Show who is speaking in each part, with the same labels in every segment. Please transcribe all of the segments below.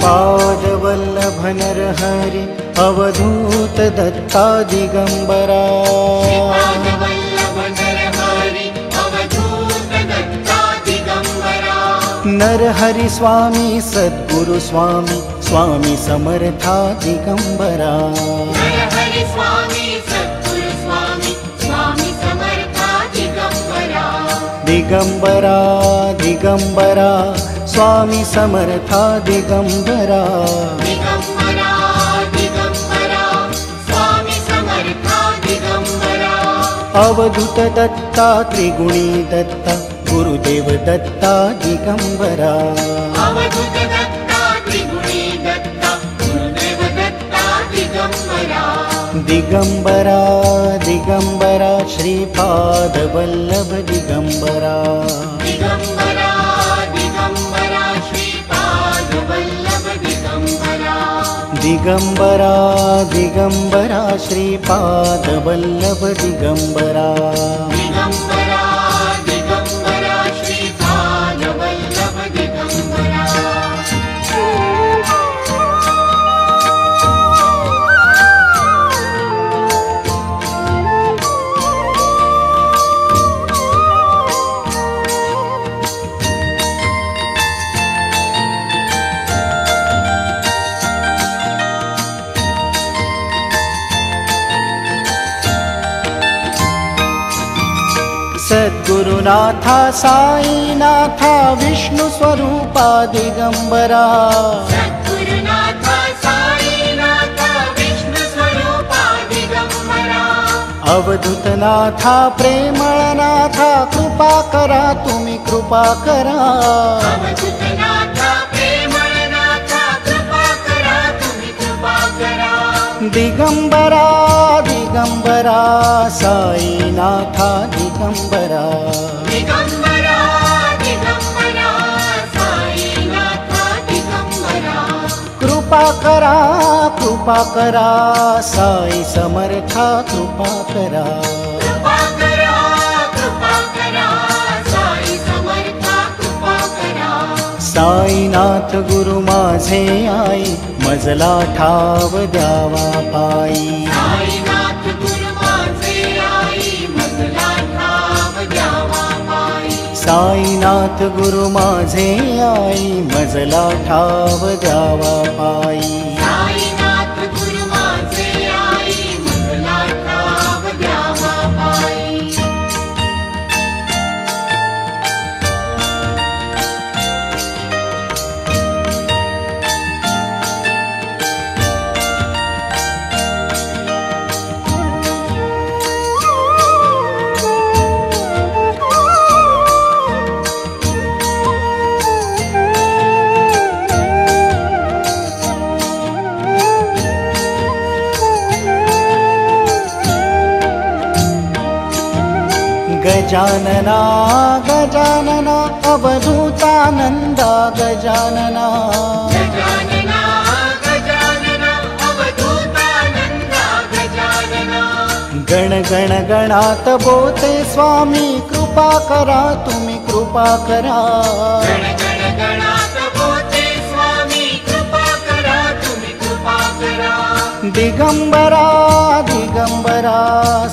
Speaker 1: श्रीपाद वल्लभ नरहरि अवधूत दत्ता दिगंबरा। नरहरि स्वामी सद्गुरु स्वामी स्वामी समर्था दिगंबरा।
Speaker 2: नरहरि स्वामी सद्गुरु स्वामी स्वामी समर्था दिगंबरा।
Speaker 1: दिगंबरा दिगंबरा स्वामी समर्था दिगंबरा।
Speaker 2: दिगंबरा दिगंबरा स्वामी समर्था दिगंबरा।
Speaker 1: अवधूत दत्ता त्रिगुणी दत्ता गुरुदेव दत्ता दिगंबरा।
Speaker 2: अवधूत दत्ता त्रिगुणी दत्ता गुरुदेव दत्ता दिगंबरा।
Speaker 1: दिगंबरा दिगंबरा श्रीपाद वल्लभ दिगंबरा।
Speaker 2: दिगंबरा दिगंबरा श्रीपाद वल्लभ दिगंबरा।
Speaker 1: दिगंबरा दिगंबरा श्रीपाद वल्लभ दिगंबरा।
Speaker 2: दिगंबरा दिगंबरा श्रीपाद वल्लभ दिगंबरा।
Speaker 1: सद्गुरुनाथा साईनाथा विष्णु स्वरूपा दिगंबरा।
Speaker 2: सद्गुरुनाथा साईनाथा विष्णु स्वरूपा दिगंबरा।
Speaker 1: अवधूतनाथा प्रेमळनाथा कृपा करा तुम्ही कृपा करा।
Speaker 2: अवधूतनाथा प्रेमळनाथा कृपा करा तुम्ही कृपा करा।
Speaker 1: दिगंबरा दिगंबरा साईनाथा दिगंबरा।
Speaker 2: दिगंबरा दिगंबरा साईनाथा दिगंबरा।
Speaker 1: कृपा करा साई समर्था कृपा करा।
Speaker 2: कृपा करा साई समर्था कृपा करा।
Speaker 1: साईनाथ गुरु माझे आई मजला ठाव द्यावा पायी।
Speaker 2: साईनाथ गुरु माझे आई मजला ठाव द्यावा पायी।
Speaker 1: साईनाथ गुरु माझे आई मजला ठाव द्यावा पायी।
Speaker 2: साईनाथ गुरु माझे आई मजला ठाव द्यावा पायी।
Speaker 1: गजानना गजानना अवधूतानंदा गजानना।
Speaker 2: गजानना गजानना अवधूतानंदा गजानना।
Speaker 1: गण गण गणात बोते स्वामी कृपा करा तुम्ही कृपा करा।
Speaker 2: गण गण गणात बोते स्वामी कृपा करा तुम्ही कृपा करा।
Speaker 1: दिगंबरा दिगंबरा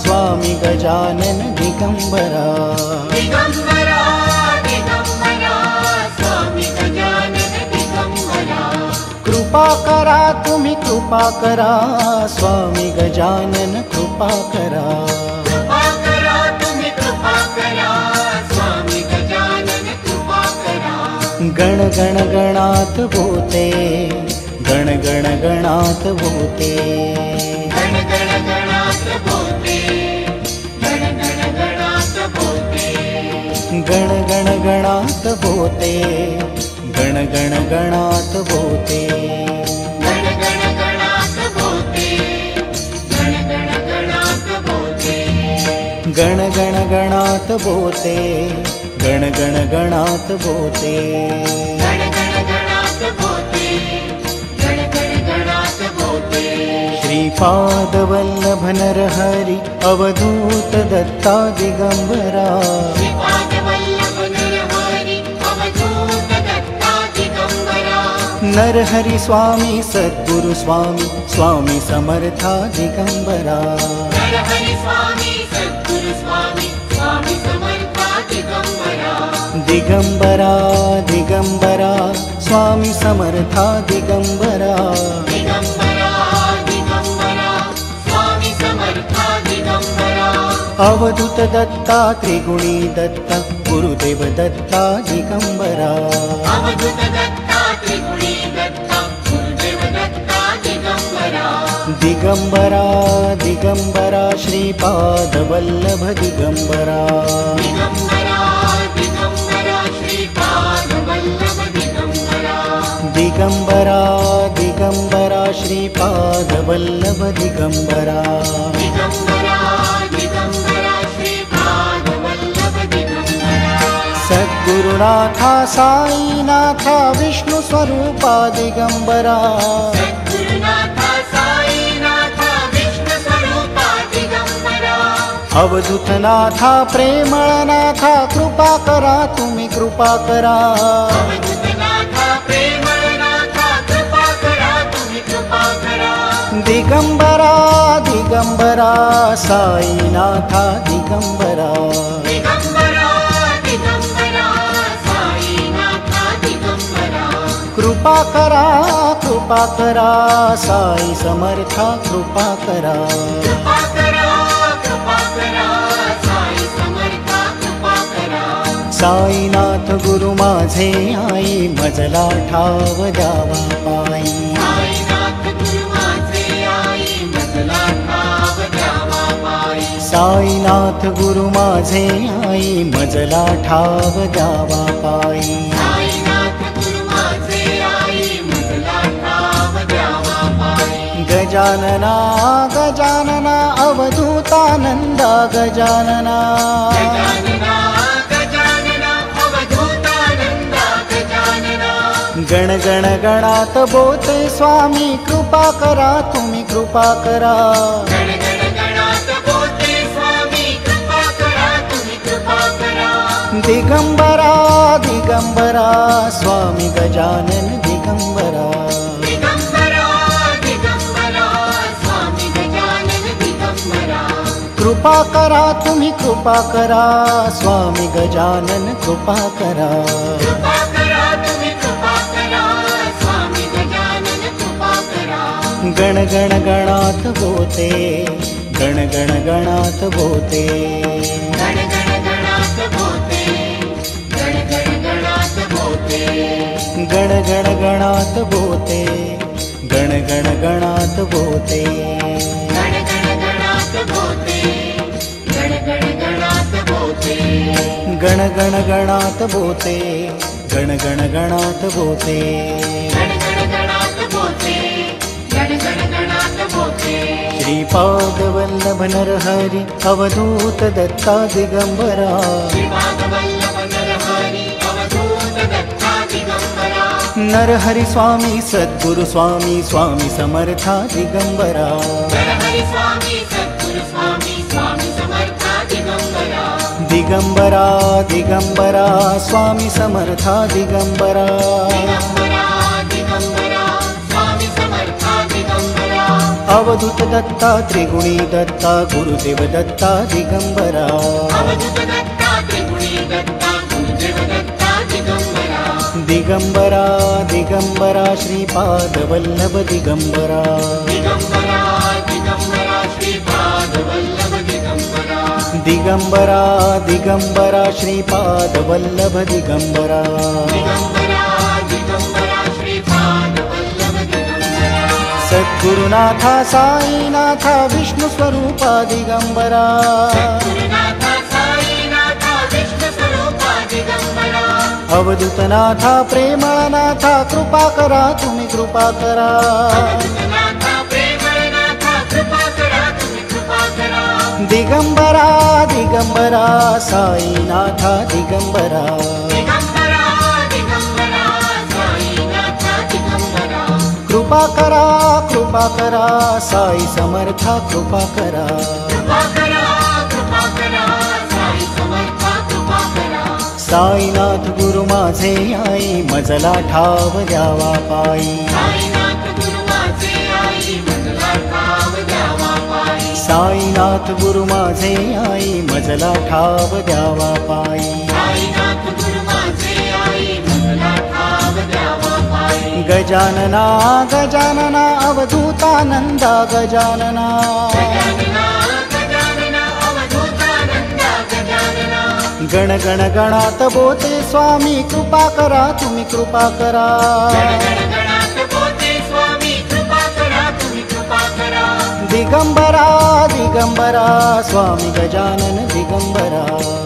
Speaker 1: स्वामी गजानन दिगंबरा।
Speaker 2: दिगंबरा दिगंबरा स्वामी गजानन दिगंबरा।
Speaker 1: कृपा करा तुम्ही कृपा करा स्वामी गजानन कृपा करा।
Speaker 2: कृपा करा तुम्ही कृपा करा स्वामी गजानन कृपा करा।
Speaker 1: गण गण गणात बोते गण गण गणात बोते।
Speaker 2: गण गण गणात बोते गण गण गणात बोते।
Speaker 1: गण गण गणात बोते गण गण गणात बोते।
Speaker 2: गण गण गणात बोते गण गण गणात बोते।
Speaker 1: गण गण गणात बोते गण गण गणात बोते।
Speaker 2: गण गण गणात बोते गण गण गणात बोते।
Speaker 1: श्रीपाद वल्लभ नरहरि अवधूत दत्ता दिगंबरा।
Speaker 2: श्रीपाद वल्लभ नरहरि अवधूत दत्ता दिगंबरा।
Speaker 1: नरहरी स्वामी सद्गुरु स्वामी स्वामी समर्था दिगंबरा
Speaker 2: नरहरी स्वामी सद्गुरु स्वामी स्वामी समर्था दिगंबरा
Speaker 1: दिगंबरा दिगंबरा स्वामी समर्था दिगंबरा
Speaker 2: दिगंबरा दिगंबरा स्वामी समर्था दिगंबरा
Speaker 1: अवधूत दत्ता त्रिगुणी दत्ता गुरुदेव दत्ता दिगंबरा
Speaker 2: अवधूत दत्ता त्रिगुणी दत्ता गुरुदेव दत्ता दिगंबरा
Speaker 1: दिगंबरा दिगंबरा श्रीपाद वल्लभ दिगंबरा
Speaker 2: दिगंबरा दिगंबरा श्रीपाद वल्लभ दिगंबरा
Speaker 1: दिगंबरा दिगंबरा श्रीपाद वल्लभ दिगंबरा
Speaker 2: दिगंबरा दिगंबरा श्रीपाद वल्लभ दिगंबरा
Speaker 1: सद्गुरुनाथा साईनाथा विष्णु स्वरूपा दिगंबरा
Speaker 2: सद्गुरुनाथा साईनाथा विष्णु स्वरूपा दिगंबरा
Speaker 1: अवधूतनाथा प्रेमळनाथा कृपा करा तुम्ही कृपा करा
Speaker 2: अवधूतनाथा प्रेमळनाथा कृपा करा तुम्ही कृपा करा
Speaker 1: दिगंबरा दिगंबरा साईनाथा दिगंबरा
Speaker 2: दिगंबरा दिगंबरा साईनाथा दिगंबरा
Speaker 1: कृपा करा साई समर्था कृपा करा
Speaker 2: कृपा करा साई समर्था कृपा करा
Speaker 1: साईनाथ गुरु माझे आई मजला ठाव द्यावा पायी
Speaker 2: साईनाथ गुरु माझे आई मजला ठाव द्यावा पायी
Speaker 1: साईनाथ गुरु माझे आई मजला ठाव द्यावा पायी
Speaker 2: साईनाथ गुरु माझे आई मजला ठाव द्यावा पायी
Speaker 1: गजानना गजानना अवधूतानंदा गजानना
Speaker 2: गजानना गजानना अवधूतानंदा गजानना
Speaker 1: गण गण गणात बोते स्वामी कृपा करा तुम्ही कृपा करा
Speaker 2: गण गण गणात बोलते स्वामी कृपा करा तुम्ही कृपा करा
Speaker 1: दिगंबरा दिगंबरा स्वामी गजानन दिगंबरा
Speaker 2: दिगंबरा दिगंबरा स्वामी गजानन दिगंबरा
Speaker 1: कृपा करा तुम्ही कृपा करा स्वामी गजानन कृपा करा
Speaker 2: कृपा करा तुम्ही कृपा करा स्वामी गजानन कृपा करा
Speaker 1: गण गण गणात बोते गण गण गणात बोते
Speaker 2: गण गण गणात बोलते गण गण गणात बोलते
Speaker 1: गण गण गणात बोते गण गण गणात बोते
Speaker 2: गण गण गणात बोलते गण गण गणात बोलते
Speaker 1: गण गण गणात बोते गण गण गणात बोते
Speaker 2: गण गण गणात बोलते गण गण गणात बोलते
Speaker 1: श्रीपाद वल्लभ नरहरी अवधूत दत्ता दिगंबरा
Speaker 2: श्रीपाद वल्लभ नरहरी अवधूत दत्ता दिगंबरा
Speaker 1: नरहरी स्वामी सद्गुरु स्वामी स्वामी समर्था दिगंबरा
Speaker 2: नरहरी स्वामी सद्गुरु स्वामी स्वामी समर्था दिगंबरा
Speaker 1: दिगंबरा दिगंबरा स्वामी समर्था दिगंबरा
Speaker 2: दिगंबरा दिगंबरा स्वामी समर्था दिगंबरा
Speaker 1: अवधूत दत्ता त्रिगुणी दत्ता गुरुदेव दत्ता दिगंबरा
Speaker 2: अवधूत दत्ता त्रिगुणी दत्ता गुरुदेव दत्ता दिगंबरा
Speaker 1: दिगंबरा दिगंबरा श्रीपाद वल्लभ दिगंबरा
Speaker 2: दिगंबरा दिगंबरा श्रीपाद वल्लभ दिगंबरा
Speaker 1: दिगंबरा दिगंबरा श्रीपाद वल्लभ दिगंबरा
Speaker 2: दिगंबरा दिगंबरा श्रीपाद वल्लभ दिगंबरा
Speaker 1: सद्गुरुनाथा साईनाथा विष्णु स्वरूपा दिगंबरा
Speaker 2: गुरुनाथा साईनाथा विष्णु स्वरूपा दिगंबरा
Speaker 1: अवधूतनाथा प्रेमनाथा कृपा करा तुम्ही कृपा करा
Speaker 2: अवधूतनाथा प्रेमनाथा कृपा करा तुम्ही कृपा करा
Speaker 1: दिगंबरा दिगंबरा साईनाथा दिगंबरा
Speaker 2: दिगंबरा दिगंबरा साईनाथा दिगंबरा
Speaker 1: कृपा करा साई समर्था कृपा करा
Speaker 2: कृपा करा साई समर्था कृपा करा
Speaker 1: साईनाथ गुरु माझे आई मजला ठाव द्यावा पायी
Speaker 2: साईनाथ गुरु माझे आई मजला ठाव द्यावा पायी
Speaker 1: साईनाथ गुरु माझे आई मजला ठाव द्यावा पायी
Speaker 2: साईनाथ गुरु माझे आई मजला ठाव द्यावा पायी
Speaker 1: गजानना गजानना अवधूतानंदा गजानना
Speaker 2: गजानना गजानना अवधूतानंदा गजानना
Speaker 1: गण गण गणात बोते स्वामी कृपा करा तुम्ही कृपा करा
Speaker 2: गणगणात बोते स्वामी कृपा करा तुम्ही कृपा करा
Speaker 1: दिगंबरा दिगंबरा स्वामी गजानन दिगंबरा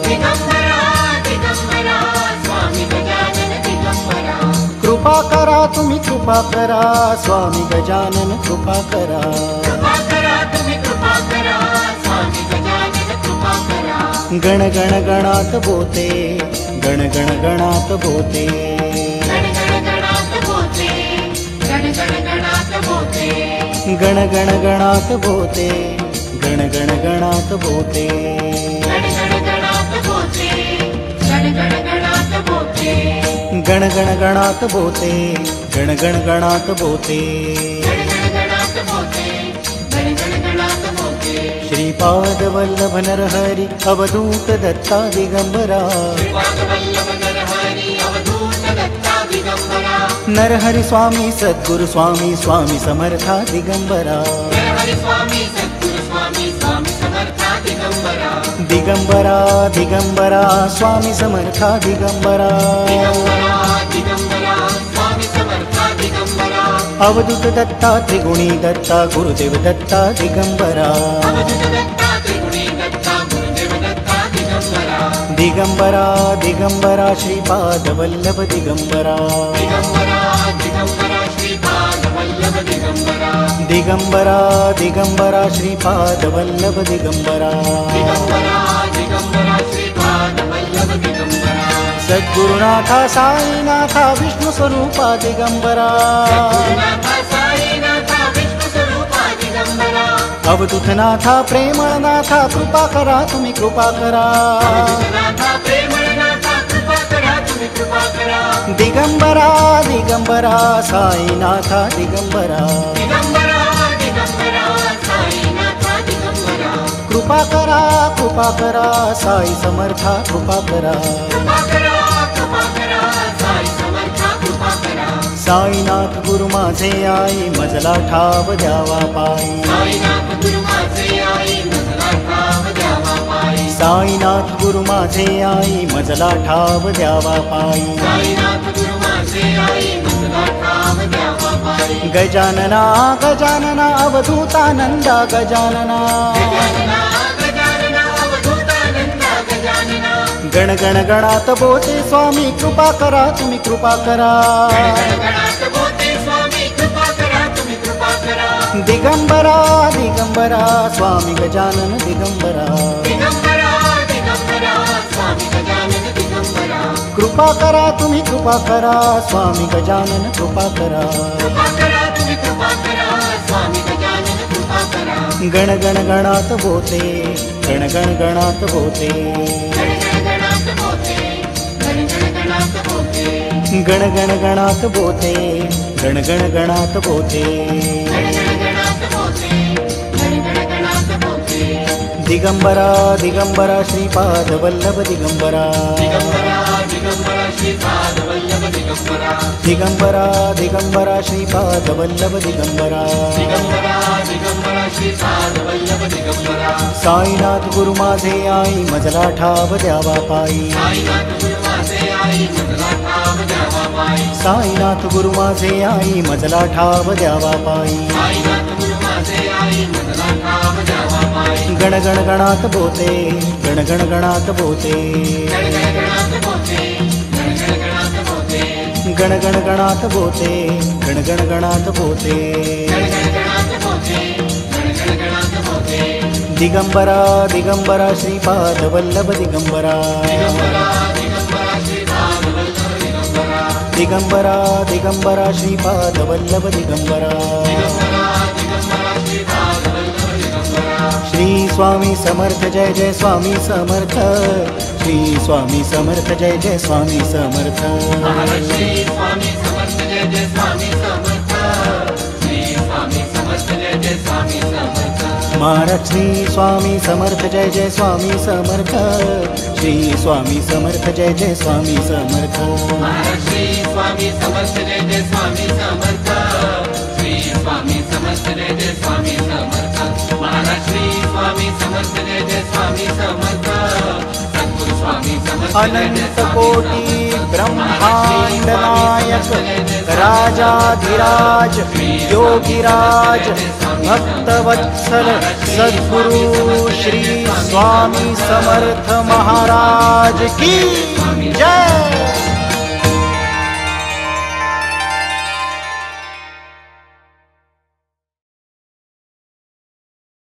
Speaker 2: दिगंबरा दिगंबरा स्वामी गजानन दिगंबरा
Speaker 1: कृपा करा तुम्ही कृपा करा स्वामी गजानन कृपा करा
Speaker 2: कृपा करा तुम्ही कृपा करा स्वामी गजानन कृपा करा
Speaker 1: गण गण गणात बोते गण गण गणात बोते
Speaker 2: गणगणात बोते गणगणात बोते
Speaker 1: गण गण गणात बोते गण गण गणात बोते
Speaker 2: गणगणात बोते गणगणात बोते
Speaker 1: गण गण गणात बोते गण गण गणात बोते
Speaker 2: गणगणात बोते गणगणात बोते
Speaker 1: श्रीपाद वल्लभ नरहरी अवधूत दत्ता दिगंबरा
Speaker 2: वल्लभ नरहरी अवधूत दत्ता दिगंबरा
Speaker 1: नरहरी स्वामी सद्गुरु स्वामी स्वामी समर्था दिगंबरा
Speaker 2: हरि स्वामी सद्गुरु स्वामी स्वामी समर्था दिगंबरा
Speaker 1: दिगंबरा दिगंबरा स्वामी समर्था दिगंबरा
Speaker 2: दिगंबरा दिगंबरा स्वामी समर्था दिगंबरा
Speaker 1: अवधूत दत्ता त्रिगुणी दत्ता गुरुदेव दत्ता दिगंबरा
Speaker 2: अवधूत दत्ता त्रिगुणी दत्ता गुरुदेव दत्ता दिगंबरा
Speaker 1: दिगंबरा दिगंबरा श्रीपाद वल्लभ दिगंबरा
Speaker 2: दिगंबरा दिगंबरा श्रीपाद वल्लभ दिगंबरा
Speaker 1: दिगंबरा दिगंबरा श्रीपाद वल्लभ दिगंबरा
Speaker 2: दिगंबरा दिगंबरा श्रीपाद वल्लभ दिगंबरा
Speaker 1: सद्गुरुनाथा साईनाथा विष्णु स्वरूपा दिगंबरा
Speaker 2: नाथा साईनाथा विष्णु स्वरूपा दिगंबरा
Speaker 1: अवधूतनाथा प्रेमळनाथा कृपा करा तुम्ही कृपा करा
Speaker 2: नाथा प्रेमनाथा कृपा करा तुम्ही कृपा करा
Speaker 1: दिगंबरा दिगंबरा साईनाथा दिगंबरा
Speaker 2: दिगंबरा दिगंबरा साईनाथा दिगंबरा
Speaker 1: कृपा करा साई समर्था कृपा करा
Speaker 2: साई समर्था कृपा करा
Speaker 1: साईनाथ गुरु माझे आई मजला ठाव द्यावा पायी
Speaker 2: साईनाथ गुरु माझे आई मजला ठाव द्यावा पायी
Speaker 1: साईनाथ गुरु माझे आई मजला ठाव द्यावा पायी
Speaker 2: साईनाथ गुरु माझे आई मजला ठाव द्यावा पायी
Speaker 1: गजानना गजानना अवधूतानंदा गजानना
Speaker 2: गजानना गजानना अवधूतानंदा गजानना
Speaker 1: गण गण गणात बोते स्वामी कृपा करा तुम्ही कृपा करा
Speaker 2: गणगणात बोते स्वामी कृपा करा तुम्ही कृपा करा
Speaker 1: दिगंबरा दिगंबरा स्वामी गजानन दिगंबरा
Speaker 2: दिगंबरा दिगंबरा स्वामी गजानन दिगंबरा
Speaker 1: कृपा करा तुम्ही कृपा करा स्वामी गजानन कृपा करा
Speaker 2: कृपा करा तुम्ही कृपा करा स्वामी गजानन कृपा करा
Speaker 1: गण गण गणात बोते गण गण गणात बोते
Speaker 2: गणगणात बोते गणगणात बोते
Speaker 1: गण गण गणात बोते गण गण गणात बोते
Speaker 2: गणगणात बोते गणगणात बोते
Speaker 1: दिगंबरा दिगंबरा श्रीपाद वल्लभ दिगंबरा
Speaker 2: दिगंबरा दिगंबरा श्रीपाद वल्लभ दिगंबरा
Speaker 1: दिगंबरा दिगंबरा श्रीपाद वल्लभ दिगंबरा
Speaker 2: दिगंबरा दिगंबरा श्रीपाद वल्लभ दिगंबरा
Speaker 1: साईनाथ गुरु माझे आई मजला ठाव द्यावा पायी
Speaker 2: साईनाथ गुरु माझे आई मजला ठाव द्यावा पायी
Speaker 1: साईनाथ गुरु माझे आई मजला ठाव द्यावा पायी
Speaker 2: साईनाथ गुरु माझे आई मजला ठाव द्यावा पायी
Speaker 1: गण गण गणात बोते गण गण गणात बोते
Speaker 2: गणगणात बोते गणगणात बोते
Speaker 1: गण गण गणात बोते गण गण गणात बोते
Speaker 2: गणगणात बोते गणगणात बोते
Speaker 1: दिगंबरा दिगंबरा श्रीपाद वल्लभ दिगंबरा
Speaker 2: दिगंबरा दिगंबरा श्रीपाद वल्लभ दिगंबरा
Speaker 1: दिगंबरा दिगंबरा श्रीपाद वल्लभ दिगंबरा
Speaker 2: दिगंबरा दिगंबरा श्रीपाद वल्लभ दिगंबरा
Speaker 1: श्री स्वामी समर्थ जय जय स्वामी समर्थ श्री स्वामी समर्थ जय जय स्वामी समर्थ
Speaker 2: श्री स्वामी समर्थ जय जय स्वामी समर्थ श्री स्वामी समर्थ जय जय स्वामी समर्थ
Speaker 1: महाराज श्री स्वामी समर्थ जय जय स्वामी समर्थ श्री स्वामी समर्थ जय जय स्वामी समर्थ
Speaker 2: श्री स्वामी समर्थ जय जय स्वामी समर्थ श्री स्वामी समर्थ जय जय स्वामी समर्थ महाराज श्री स्वामी समर्थ जय जय स्वामी समर्थ सद्गुरु स्वामी समर्थ
Speaker 1: अनंत कोटि ब्रह्मांड नायक राजाधिराज योगिराज भक्तवत्सल सद्गुरु श्री स्वामी समर्थ महाराज की जय।